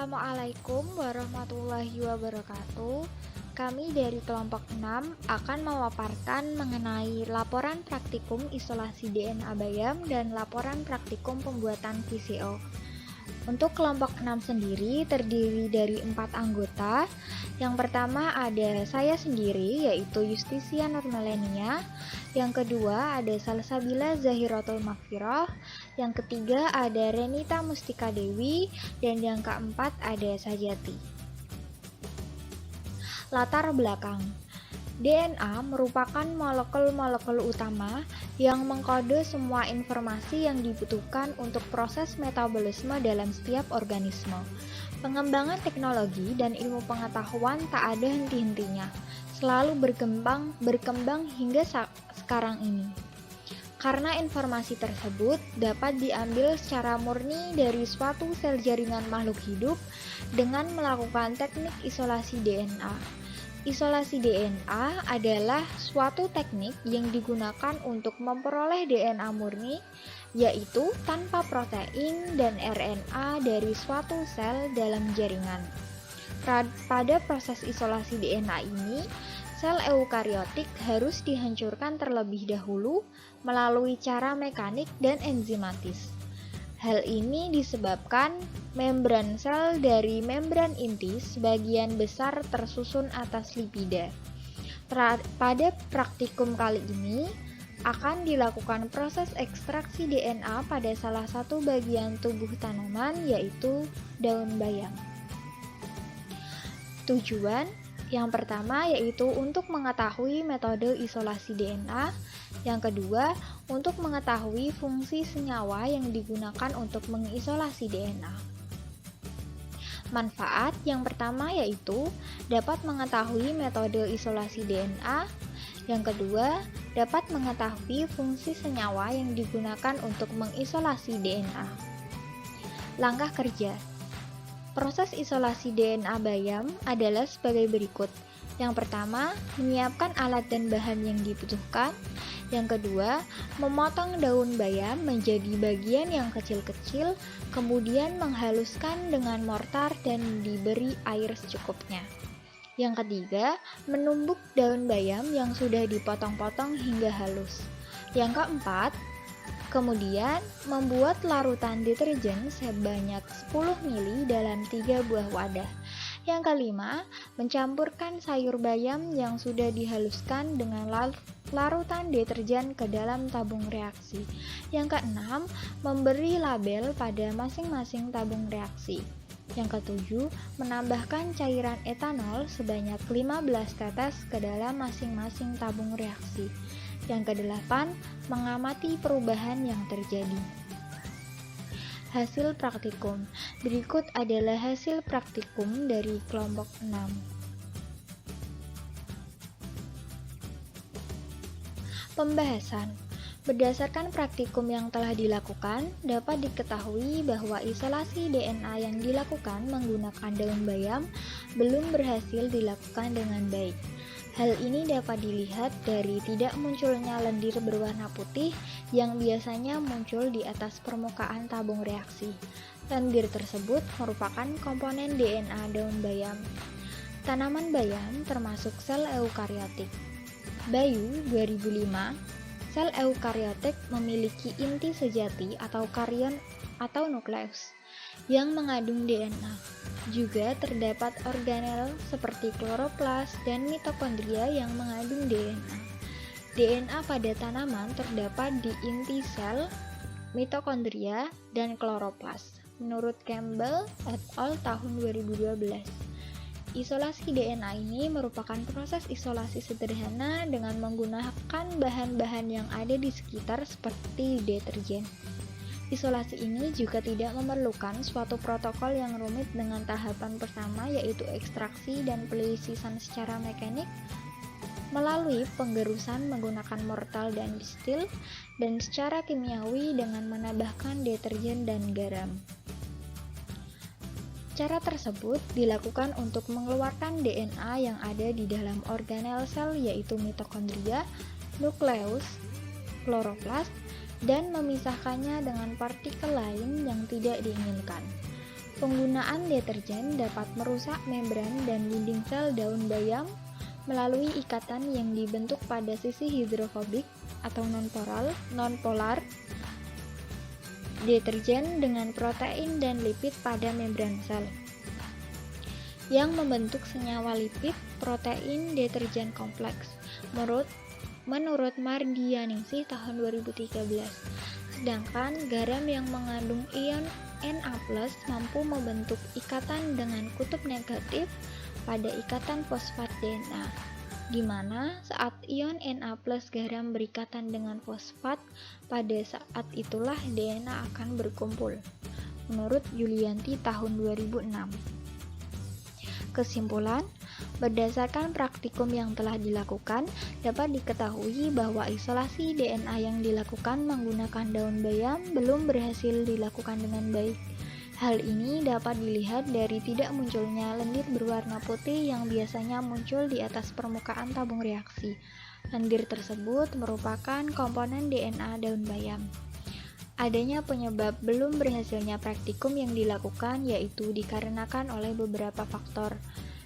Assalamualaikum warahmatullahi wabarakatuh. Kami dari kelompok 6 akan memaparkan mengenai laporan praktikum isolasi DNA bayam dan laporan praktikum pembuatan VCO. Untuk kelompok 6 sendiri terdiri dari 4 anggota. Yang pertama ada saya sendiri, yaitu Justisia Nurmelenia. Yang kedua ada Salsabila Zahiratul Maghfirah. Yang ketiga ada Renita Mustika Dewi. Dan yang keempat ada Sajati. Latar belakang. DNA merupakan molekul-molekul utama yang mengkode semua informasi yang dibutuhkan untuk proses metabolisme dalam setiap organisme. Pengembangan teknologi dan ilmu pengetahuan tak ada henti-hentinya, selalu berkembang hingga sekarang ini. Karena informasi tersebut dapat diambil secara murni dari suatu sel jaringan makhluk hidup dengan melakukan teknik isolasi DNA. Isolasi DNA adalah suatu teknik yang digunakan untuk memperoleh DNA murni, yaitu tanpa protein dan RNA dari suatu sel dalam jaringan. Pada proses isolasi DNA ini, sel eukariotik harus dihancurkan terlebih dahulu melalui cara mekanik dan enzimatis. Hal ini disebabkan membran sel dari membran inti sebagian besar tersusun atas lipida. Pada praktikum kali ini akan dilakukan proses ekstraksi DNA pada salah satu bagian tubuh tanaman, yaitu daun bayam. Tujuan yang pertama yaitu untuk mengetahui metode isolasi DNA. Yang kedua, untuk mengetahui fungsi senyawa yang digunakan untuk mengisolasi DNA. Manfaat yang pertama yaitu dapat mengetahui metode isolasi DNA. Yang kedua, dapat mengetahui fungsi senyawa yang digunakan untuk mengisolasi DNA. Langkah kerja. Proses isolasi DNA bayam adalah sebagai berikut. Yang pertama, menyiapkan alat dan bahan yang dibutuhkan. Yang kedua, memotong daun bayam menjadi bagian yang kecil-kecil, kemudian menghaluskan dengan mortar dan diberi air secukupnya. Yang ketiga, menumbuk daun bayam yang sudah dipotong-potong hingga halus. Yang keempat, kemudian membuat larutan deterjen sebanyak 10 ml dalam 3 buah wadah. Yang kelima, mencampurkan sayur bayam yang sudah dihaluskan dengan larutan deterjen ke dalam tabung reaksi. Yang keenam, memberi label pada masing-masing tabung reaksi. Yang ketujuh, menambahkan cairan etanol sebanyak 15 tetes ke dalam masing-masing tabung reaksi. Yang kedelapan, mengamati perubahan yang terjadi. Hasil praktikum. Berikut adalah hasil praktikum dari kelompok 6. Pembahasan. Berdasarkan praktikum yang telah dilakukan, dapat diketahui bahwa isolasi DNA yang dilakukan menggunakan daun bayam belum berhasil dilakukan dengan baik. Hal ini dapat dilihat dari tidak munculnya lendir berwarna putih yang biasanya muncul di atas permukaan tabung reaksi. Lendir tersebut merupakan komponen DNA daun bayam. Tanaman bayam termasuk sel eukariotik. Bayu 2005, sel eukariotik memiliki inti sejati atau karion atau nukleus yang mengandung DNA. Juga terdapat organel seperti kloroplas dan mitokondria yang mengandung DNA. DNA pada tanaman terdapat di inti sel, mitokondria, dan kloroplas. Menurut Campbell et al. Tahun 2012. Isolasi DNA ini merupakan proses isolasi sederhana dengan menggunakan bahan-bahan yang ada di sekitar seperti deterjen. Isolasi ini juga tidak memerlukan suatu protokol yang rumit dengan tahapan pertama yaitu ekstraksi dan pelisisan secara mekanik melalui penggerusan menggunakan mortal dan distil dan secara kimiawi dengan menambahkan deterjen dan garam. Cara tersebut dilakukan untuk mengeluarkan DNA yang ada di dalam organel sel yaitu mitokondria, nukleus, kloroplas, dan memisahkannya dengan partikel lain yang tidak diinginkan. Penggunaan deterjen dapat merusak membran dan dinding sel daun bayam melalui ikatan yang dibentuk pada sisi hidrofobik atau nonpolar deterjen dengan protein dan lipid pada membran sel yang membentuk senyawa lipid protein deterjen kompleks menurut Mardianingsih tahun 2013. Sedangkan garam yang mengandung ion Na+ mampu membentuk ikatan dengan kutub negatif pada ikatan fosfat DNA, di mana saat ion Na+ garam berikatan dengan fosfat, pada saat itulah DNA akan berkumpul. Menurut Yulianti tahun 2006. Kesimpulan, berdasarkan praktikum yang telah dilakukan, dapat diketahui bahwa isolasi DNA yang dilakukan menggunakan daun bayam belum berhasil dilakukan dengan baik. Hal ini dapat dilihat dari tidak munculnya lendir berwarna putih yang biasanya muncul di atas permukaan tabung reaksi. Lendir tersebut merupakan komponen DNA daun bayam. Adanya penyebab belum berhasilnya praktikum yang dilakukan yaitu dikarenakan oleh beberapa faktor.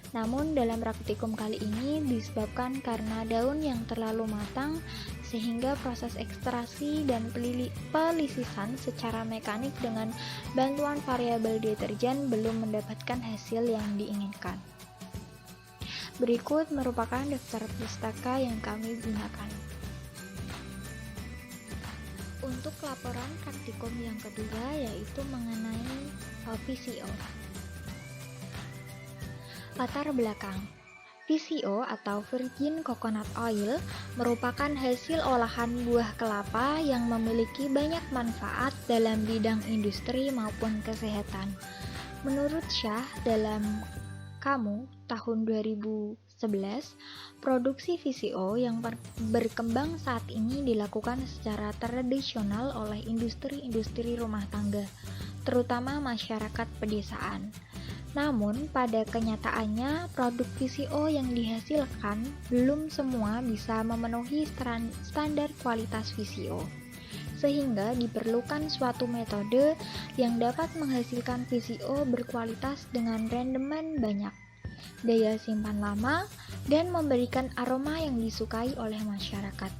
Namun dalam praktikum kali ini disebabkan karena daun yang terlalu matang sehingga proses ekstraksi dan pelisisan secara mekanik dengan bantuan variabel deterjen belum mendapatkan hasil yang diinginkan. Berikut merupakan daftar pustaka yang kami gunakan. Untuk laporan praktikum yang kedua yaitu mengenai VCO. Latar belakang. VCO atau Virgin Coconut Oil merupakan hasil olahan buah kelapa yang memiliki banyak manfaat dalam bidang industri maupun kesehatan. Menurut Shah dalam Kamu tahun 2011, produksi VCO yang berkembang saat ini dilakukan secara tradisional oleh industri-industri rumah tangga, terutama masyarakat pedesaan. Namun, pada kenyataannya, produk VCO yang dihasilkan belum semua bisa memenuhi standar kualitas VCO, sehingga diperlukan suatu metode yang dapat menghasilkan VCO berkualitas dengan rendemen banyak, daya simpan lama, dan memberikan aroma yang disukai oleh masyarakat.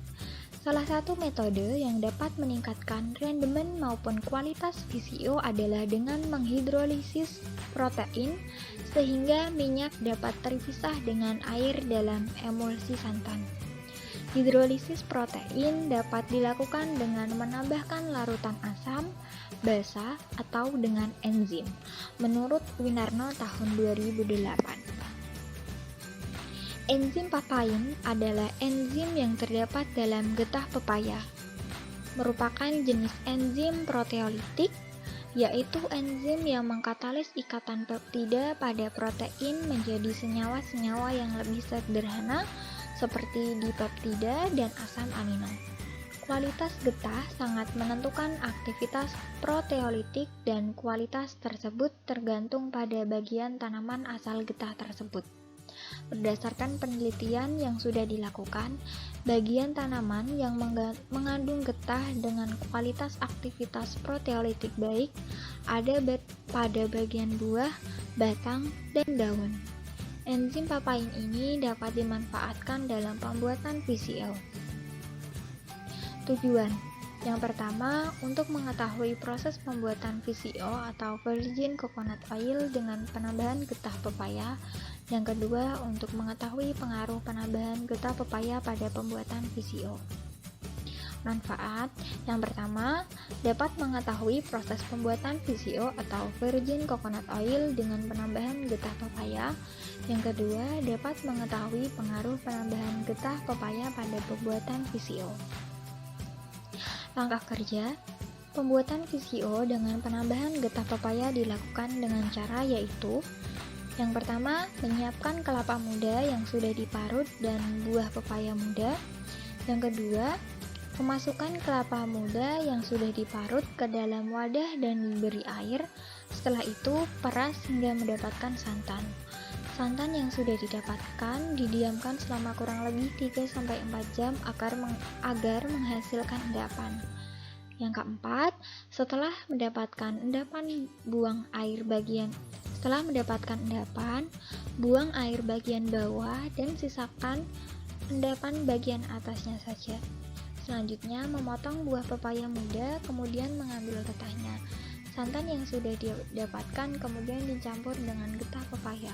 Salah satu metode yang dapat meningkatkan rendemen maupun kualitas VCO adalah dengan menghidrolisis protein sehingga minyak dapat terpisah dengan air dalam emulsi santan. Hidrolisis protein dapat dilakukan dengan menambahkan larutan asam, basa, atau dengan enzim, menurut Winarno tahun 2008. Enzim papain adalah enzim yang terdapat dalam getah pepaya. Merupakan jenis enzim proteolitik, yaitu enzim yang mengkatalis ikatan peptida pada protein menjadi senyawa-senyawa yang lebih sederhana seperti dipeptida dan asam amino. Kualitas getah sangat menentukan aktivitas proteolitik dan kualitas tersebut tergantung pada bagian tanaman asal getah tersebut. Berdasarkan penelitian yang sudah dilakukan, bagian tanaman yang mengandung getah dengan kualitas aktivitas proteolitik baik ada pada bagian buah, batang, dan daun. Enzim papain ini dapat dimanfaatkan dalam pembuatan VCO. Tujuan yang pertama, untuk mengetahui proses pembuatan VCO atau Virgin Coconut Oil dengan penambahan getah pepaya. Yang kedua, untuk mengetahui pengaruh penambahan getah pepaya pada pembuatan VCO. Manfaat yang pertama, dapat mengetahui proses pembuatan VCO atau Virgin Coconut Oil dengan penambahan getah pepaya. Yang kedua, dapat mengetahui pengaruh penambahan getah pepaya pada pembuatan VCO. Langkah kerja, pembuatan VCO dengan penambahan getah pepaya dilakukan dengan cara yaitu: yang pertama, menyiapkan kelapa muda yang sudah diparut dan buah pepaya muda. Yang kedua, memasukkan kelapa muda yang sudah diparut ke dalam wadah dan diberi air. Setelah itu, peras hingga mendapatkan santan. Santan yang sudah didapatkan didiamkan selama kurang lebih 3-4 jam agar menghasilkan endapan. Yang keempat, setelah mendapatkan endapan, buang air bagian bawah dan sisakan endapan bagian atasnya saja. Selanjutnya, memotong buah pepaya muda, kemudian mengambil getahnya. Santan yang sudah didapatkan kemudian dicampur dengan getah pepaya.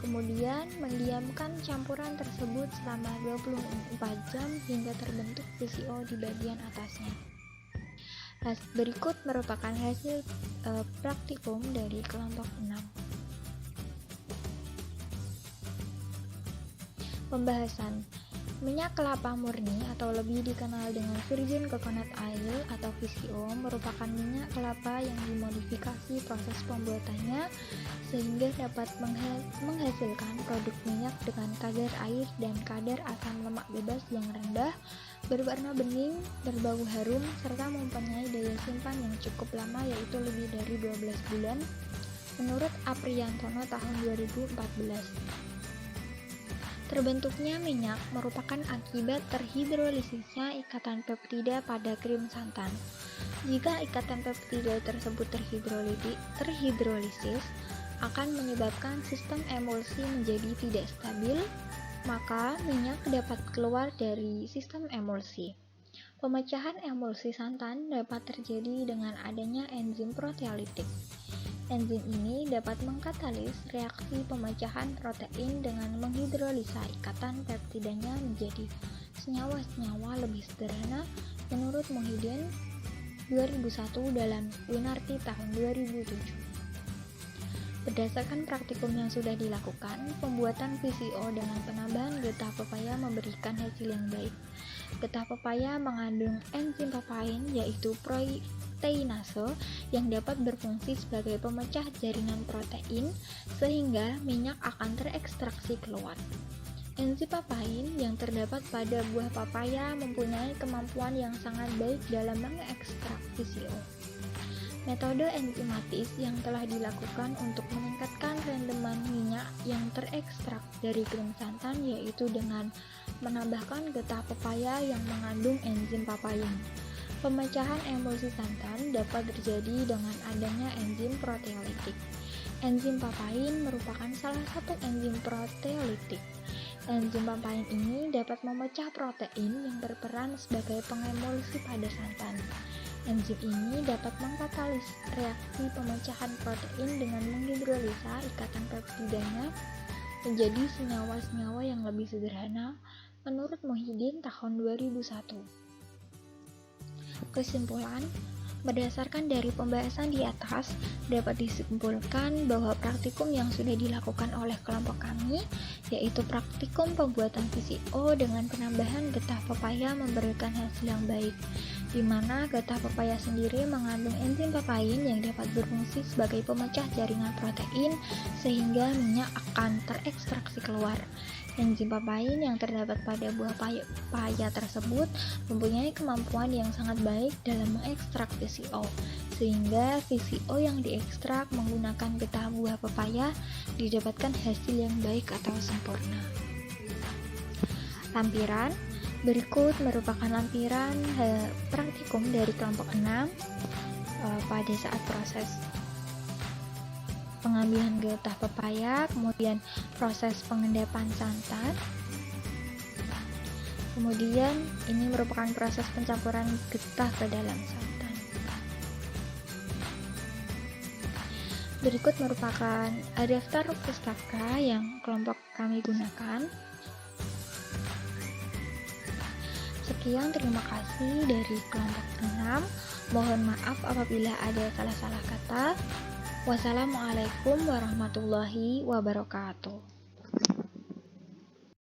Kemudian, mendiamkan campuran tersebut selama 24 jam hingga terbentuk VCO di bagian atasnya. Berikut merupakan hasil praktikum dari kelompok 6. Pembahasan. Minyak kelapa murni atau lebih dikenal dengan virgin coconut oil atau VCO merupakan minyak kelapa yang dimodifikasi proses pembuatannya sehingga dapat menghasilkan produk minyak dengan kadar air dan kadar asam lemak bebas yang rendah, berwarna bening, berbau harum, serta mempunyai daya simpan yang cukup lama yaitu lebih dari 12 bulan menurut Apriyantono tahun 2014. Terbentuknya minyak merupakan akibat terhidrolisisnya ikatan peptida pada krim santan. Jika ikatan peptida tersebut terhidrolisis, akan menyebabkan sistem emulsi menjadi tidak stabil, maka minyak dapat keluar dari sistem emulsi. Pemecahan emulsi santan dapat terjadi dengan adanya enzim proteolitik. Enzim ini dapat mengkatalis reaksi pemecahan protein dengan menghidrolisa ikatan peptidanya menjadi senyawa-senyawa lebih sederhana menurut Muhyiddin 2001 dalam Winarti tahun 2007. Berdasarkan praktikum yang sudah dilakukan, pembuatan VCO dengan penambahan getah pepaya memberikan hasil yang baik. Getah pepaya mengandung enzim papain yaitu proteinase yang dapat berfungsi sebagai pemecah jaringan protein sehingga minyak akan terekstraksi keluar. Enzim papain yang terdapat pada buah papaya mempunyai kemampuan yang sangat baik dalam mengekstrak VCO. Metode enzimatis yang telah dilakukan untuk meningkatkan rendeman minyak yang terekstrak dari krim santan yaitu dengan menambahkan getah pepaya yang mengandung enzim papain. Pemecahan emulsi santan dapat terjadi dengan adanya enzim proteolitik. Enzim papain merupakan salah satu enzim proteolitik. Enzim papain ini dapat memecah protein yang berperan sebagai pengemulsi pada santan. Enzim ini dapat mengkatalis reaksi pemecahan protein dengan menghidrolisa ikatan peptidanya menjadi senyawa-senyawa yang lebih sederhana menurut Muhyiddin tahun 2001. Kesimpulan, berdasarkan dari pembahasan di atas, dapat disimpulkan bahwa praktikum yang sudah dilakukan oleh kelompok kami, yaitu praktikum pembuatan VCO dengan penambahan getah pepaya memberikan hasil yang baik, di mana getah pepaya sendiri mengandung enzim papain yang dapat berfungsi sebagai pemecah jaringan protein sehingga minyak akan terekstraksi keluar. Enzim papain yang terdapat pada buah papaya tersebut mempunyai kemampuan yang sangat baik dalam mengekstrak VCO, sehingga VCO yang diekstrak menggunakan getah buah papaya didapatkan hasil yang baik atau sempurna. Lampiran berikut merupakan lampiran praktikum dari kelompok 6 pada saat proses pengambilan getah pepaya, kemudian proses pengendapan santan, kemudian ini merupakan proses pencampuran getah ke dalam santan. Berikut merupakan daftar pustaka yang kelompok kami gunakan. Sekian, terima kasih dari kelompok 6. Mohon maaf apabila ada salah-salah kata. Wassalamualaikum warahmatullahi wabarakatuh.